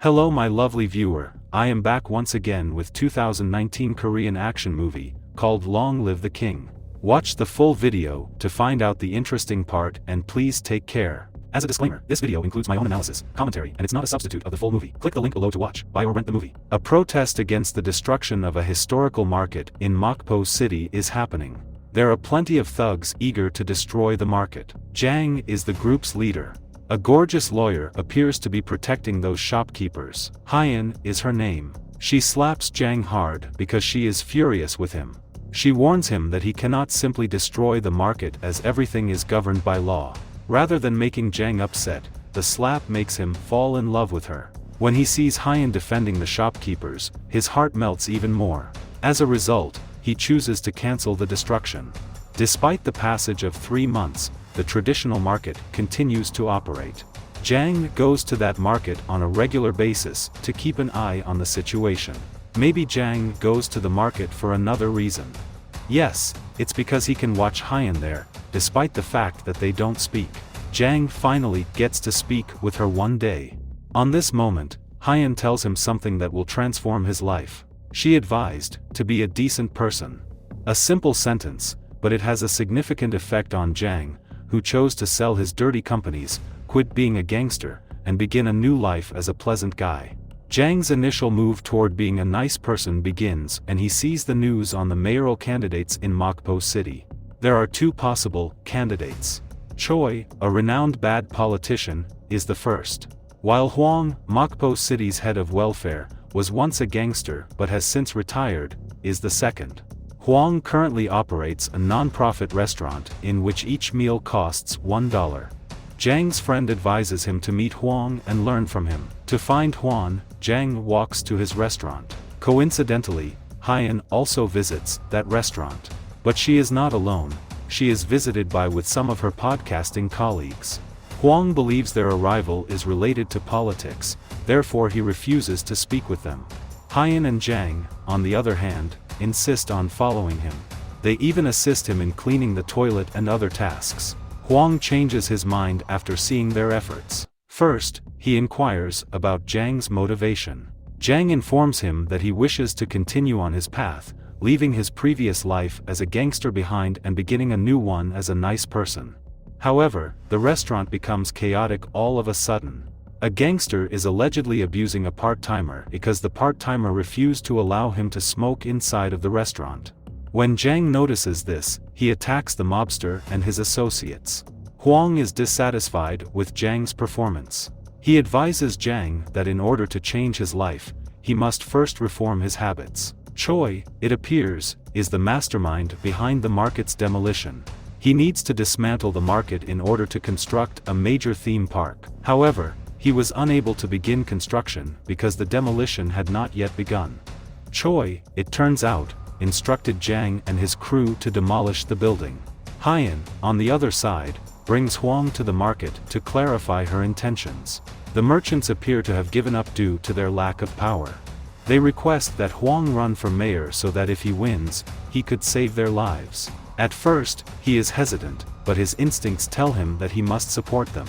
Hello my lovely viewer, I am back once again with 2019 Korean action movie, called Long Live the King. Watch the full video to find out the interesting part and please take care. As a disclaimer, this video includes my own analysis, commentary and it's not a substitute of the full movie. Click the link below to watch, buy or rent the movie. A protest against the destruction of a historical market in Mokpo City is happening. There are plenty of thugs eager to destroy the market. Jang is the group's leader. A gorgeous lawyer appears to be protecting those shopkeepers. Hyun is her name. She slaps Jang hard because she is furious with him. She warns him that he cannot simply destroy the market as everything is governed by law. Rather than making Jang upset, the slap makes him fall in love with her. When he sees Hyun defending the shopkeepers, his heart melts even more. As a result, he chooses to cancel the destruction. Despite the passage of 3 months, the traditional market continues to operate. Jang goes to that market on a regular basis to keep an eye on the situation. Maybe Jang goes to the market for another reason. Yes, it's because he can watch Hyun there, despite the fact that they don't speak. Jang finally gets to speak with her one day. On this moment, Hyun tells him something that will transform his life. She advised to be a decent person. A simple sentence, but it has a significant effect on Jang, who chose to sell his dirty companies, quit being a gangster, and begin a new life as a pleasant guy. Jang's initial move toward being a nice person begins and he sees the news on the mayoral candidates in Mokpo City. There are 2 possible candidates. Choi, a renowned bad politician, is the first. While Hwang, Mokpo City's head of welfare, was once a gangster but has since retired, is the second. Hwang currently operates a non-profit restaurant in which each meal costs $1. Jang's friend advises him to meet Hwang and learn from him. To find Hwang, Jang walks to his restaurant. Coincidentally, Hyun also visits that restaurant. But she is not alone, she is visited with some of her podcasting colleagues. Hwang believes their arrival is related to politics, therefore he refuses to speak with them. Hyun and Jang, on the other hand, insist on following him. They even assist him in cleaning the toilet and other tasks. Hwang changes his mind after seeing their efforts. First, he inquires about Jang's motivation. Jang informs him that he wishes to continue on his path, leaving his previous life as a gangster behind and beginning a new one as a nice person. However, the restaurant becomes chaotic all of a sudden. A gangster is allegedly abusing a part-timer because the part-timer refused to allow him to smoke inside of the restaurant. When Jang notices this, he attacks the mobster and his associates. Hwang is dissatisfied with Jang's performance. He advises Jang that in order to change his life, he must first reform his habits. Choi, it appears, is the mastermind behind the market's demolition. He needs to dismantle the market in order to construct a major theme park. However, he was unable to begin construction because the demolition had not yet begun. Choi, it turns out, instructed Jang and his crew to demolish the building. Hyun, on the other side, brings Hwang to the market to clarify her intentions. The merchants appear to have given up due to their lack of power. They request that Hwang run for mayor so that if he wins, he could save their lives. At first, he is hesitant, but his instincts tell him that he must support them.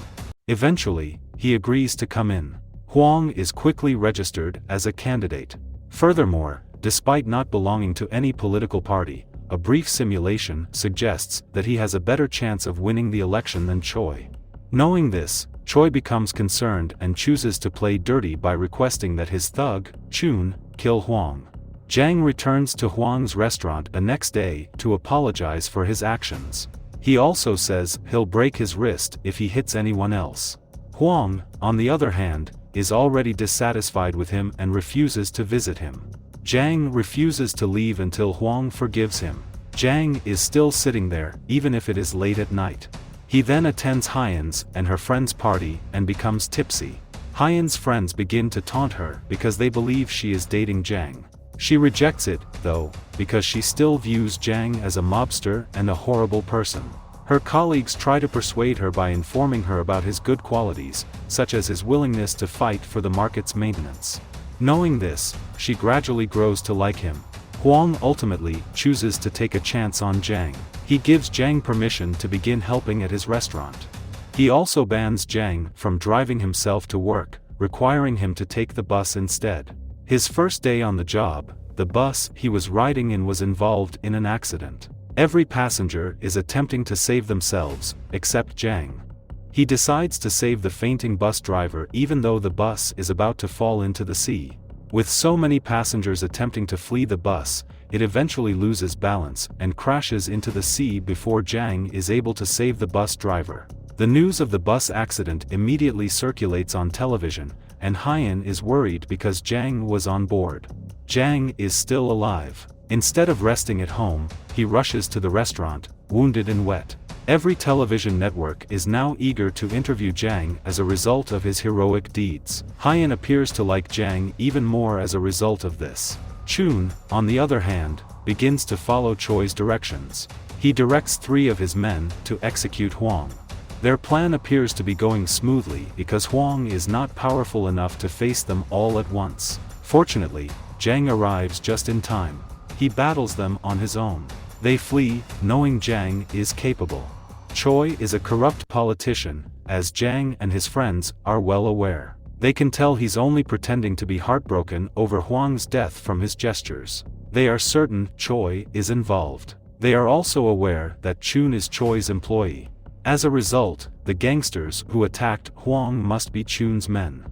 Eventually, he agrees to come in. Hwang is quickly registered as a candidate. Furthermore, despite not belonging to any political party, a brief simulation suggests that he has a better chance of winning the election than Choi. Knowing this, Choi becomes concerned and chooses to play dirty by requesting that his thug, Chun, kill Hwang. Jang returns to Hwang's restaurant the next day to apologize for his actions. He also says he'll break his wrist if he hits anyone else. Hwang, on the other hand, is already dissatisfied with him and refuses to visit him. Jang refuses to leave until Hwang forgives him. Jang is still sitting there, even if it is late at night. He then attends Hyun's and her friend's party and becomes tipsy. Hyun's friends begin to taunt her because they believe she is dating Jang. She rejects it, though, because she still views Jang as a mobster and a horrible person. Her colleagues try to persuade her by informing her about his good qualities, such as his willingness to fight for the market's maintenance. Knowing this, she gradually grows to like him. Hwang ultimately chooses to take a chance on Jang. He gives Jang permission to begin helping at his restaurant. He also bans Jang from driving himself to work, requiring him to take the bus instead. His first day on the job, the bus he was riding in was involved in an accident. Every passenger is attempting to save themselves, except Jang. He decides to save the fainting bus driver even though the bus is about to fall into the sea. With so many passengers attempting to flee the bus, it eventually loses balance and crashes into the sea before Jang is able to save the bus driver. The news of the bus accident immediately circulates on television, and Hyan is worried because Jang was on board. Jang is still alive. Instead of resting at home, he rushes to the restaurant, wounded and wet. Every television network is now eager to interview Jang as a result of his heroic deeds. Hyan appears to like Jang even more as a result of this. Chun, on the other hand, begins to follow Choi's directions. He directs 3 of his men to execute Huang. Their plan appears to be going smoothly because Huang is not powerful enough to face them all at once. Fortunately, Jang arrives just in time. He battles them on his own. They flee, knowing Jang is capable. Choi is a corrupt politician, as Jang and his friends are well aware. They can tell he's only pretending to be heartbroken over Huang's death from his gestures. They are certain Choi is involved. They are also aware that Chun is Choi's employee. As a result, the gangsters who attacked Huang must be Chun's men.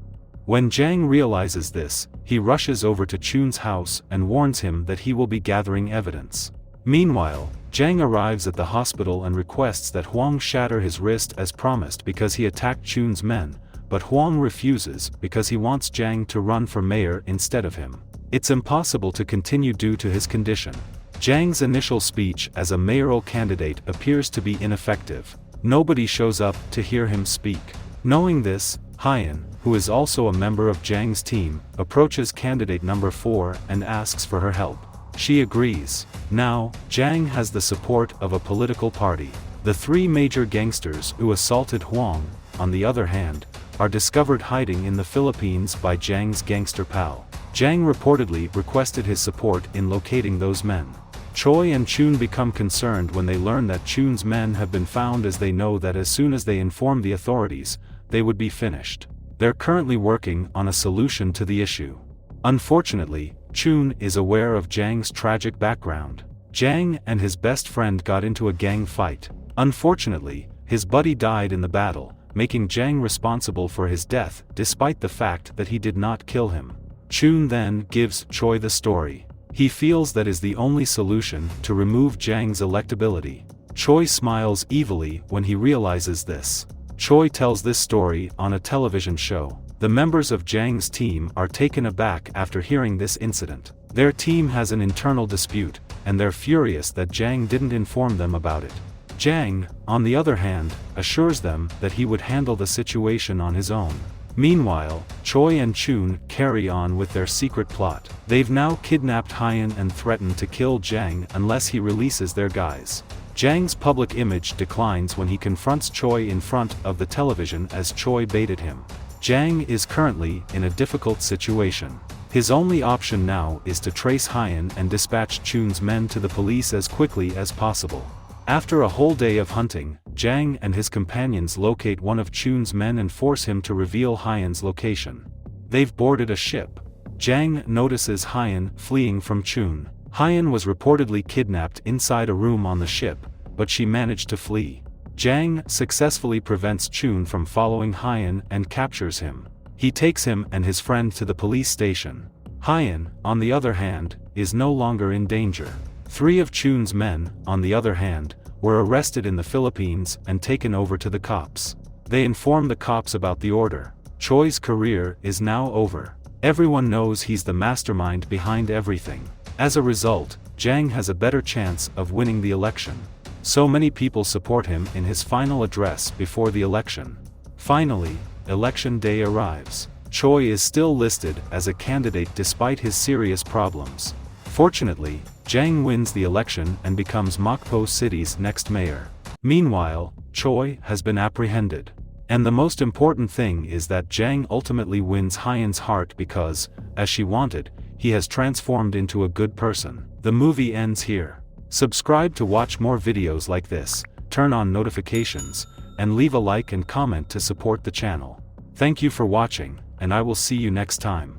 When Jang realizes this, he rushes over to Chun's house and warns him that he will be gathering evidence. Meanwhile, Jang arrives at the hospital and requests that Huang shatter his wrist as promised because he attacked Chun's men, but Huang refuses because he wants Jang to run for mayor instead of him. It's impossible to continue due to his condition. Jang's initial speech as a mayoral candidate appears to be ineffective. Nobody shows up to hear him speak. Knowing this, Hyan, who is also a member of Jang's team, approaches candidate number 4 and asks for her help. She agrees. Now, Jang has the support of a political party. The 3 major gangsters who assaulted Huang, on the other hand, are discovered hiding in the Philippines by Jang's gangster pal. Jang reportedly requested his support in locating those men. Choi and Chun become concerned when they learn that Chun's men have been found, as they know that as soon as they inform the authorities, they would be finished. They're currently working on a solution to the issue. Unfortunately, Chun is aware of Jang's tragic background. Jang and his best friend got into a gang fight. Unfortunately, his buddy died in the battle, making Jang responsible for his death despite the fact that he did not kill him. Chun then gives Choi the story. He feels that is the only solution to remove Jang's electability. Choi smiles evilly when he realizes this. Choi tells this story on a television show. The members of Jang's team are taken aback after hearing this incident. Their team has an internal dispute, and they're furious that Jang didn't inform them about it. Jang, on the other hand, assures them that he would handle the situation on his own. Meanwhile, Choi and Chun carry on with their secret plot. They've now kidnapped Hyan and threaten to kill Jang unless he releases their guys. Jang's public image declines when he confronts Choi in front of the television as Choi baited him. Jang is currently in a difficult situation. His only option now is to trace Hyan and dispatch Chun's men to the police as quickly as possible. After a whole day of hunting, Jang and his companions locate one of Chun's men and force him to reveal Hyan's location. They've boarded a ship. Jang notices Hyan fleeing from Chun. Hyan was reportedly kidnapped inside a room on the ship, but she managed to flee. Jang successfully prevents Chun from following Hyan and captures him. He takes him and his friend to the police station. Hyan, on the other hand, is no longer in danger. 3 of Chun's men, on the other hand, were arrested in the Philippines and taken over to the cops. They inform the cops about the order. Choi's career is now over. Everyone knows he's the mastermind behind everything. As a result, Jang has a better chance of winning the election. So many people support him in his final address before the election. Finally, election day arrives. Choi is still listed as a candidate despite his serious problems. Fortunately, Jang wins the election and becomes Mokpo City's next mayor. Meanwhile, Choi has been apprehended. And the most important thing is that Jang ultimately wins Hyan's heart because, as she wanted, he has transformed into a good person. The movie ends here. Subscribe to watch more videos like this, turn on notifications, and leave a like and comment to support the channel. Thank you for watching. and I will see you next time.